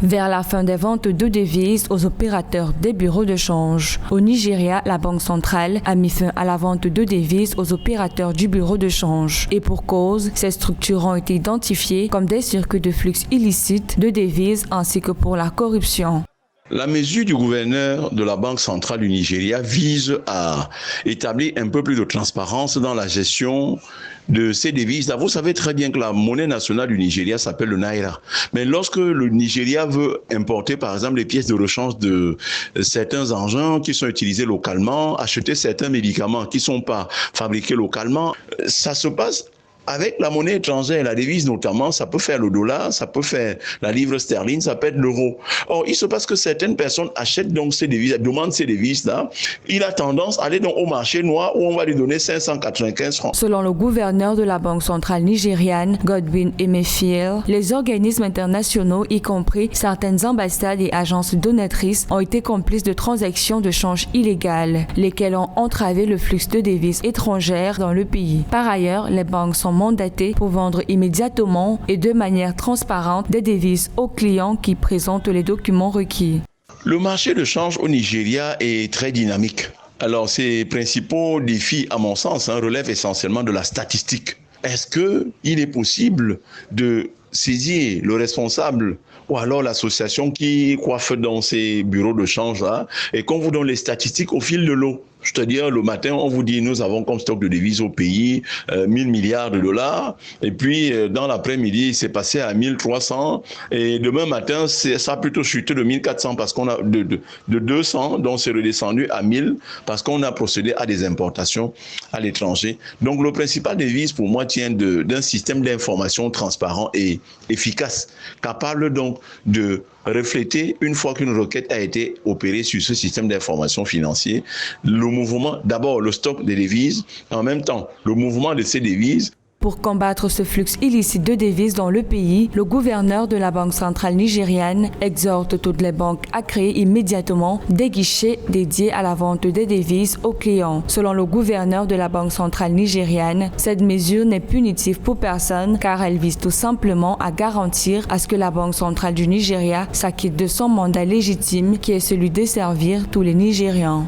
vers la fin des ventes de devises aux opérateurs des bureaux de change. Au Nigeria, la Banque centrale a mis fin à la vente de devises aux opérateurs du bureau de change. Et pour cause, ces structures ont été identifiées comme des circuits de flux illicites de devises ainsi que pour la corruption. La mesure du gouverneur de la Banque centrale du Nigeria vise à établir un peu plus de transparence dans la gestion de ces devises. Vous savez très bien que la monnaie nationale du Nigeria s'appelle le Naira. Mais lorsque le Nigeria veut importer, par exemple, les pièces de rechange de certains engins qui sont utilisés localement, acheter certains médicaments qui ne sont pas fabriqués localement, ça se passe avec la monnaie étrangère, la devise notamment, ça peut faire le dollar, ça peut faire la livre sterling, ça peut être l'euro. Or, il se passe que certaines personnes achètent donc ces devises, demandent ces devises-là. Il a tendance à aller donc au marché noir où on va lui donner 595 francs. Selon le gouverneur de la Banque centrale nigériane, Godwin Emefiele, les organismes internationaux, y compris certaines ambassades et agences donatrices, ont été complices de transactions de change illégales, lesquelles ont entravé le flux de devises étrangères dans le pays. Par ailleurs, les banques sont mandatés pour vendre immédiatement et de manière transparente des devises aux clients qui présentent les documents requis. Le marché de change au Nigeria est très dynamique. Alors, ses principaux défis, à mon sens, relèvent essentiellement de la statistique. Est-ce qu'il est possible de saisir le responsable ou alors l'association qui coiffe dans ces bureaux de change-là et qu'on vous donne les statistiques au fil de l'eau? C'est-à-dire, le matin, on vous dit, nous avons comme stock de devises au pays 1000 milliards de dollars. Et puis, dans l'après-midi, c'est passé à 1300. Et demain matin, ça a plutôt chuté de 1400 parce qu'on a de 200, donc c'est redescendu à 1000 parce qu'on a procédé à des importations à l'étranger. Donc, le principal devise, pour moi, tient d'un système d'information transparent et efficace, capable donc de refléter, une fois qu'une requête a été opérée sur ce système d'information financier, le mouvement, d'abord le stock des devises, en même temps le mouvement de ces devises. Pour combattre ce flux illicite de devises dans le pays, le gouverneur de la Banque centrale nigériane exhorte toutes les banques à créer immédiatement des guichets dédiés à la vente des devises aux clients. Selon le gouverneur de la Banque centrale nigériane, cette mesure n'est punitive pour personne car elle vise tout simplement à garantir à ce que la Banque centrale du Nigeria s'acquitte de son mandat légitime qui est celui de servir tous les Nigérians.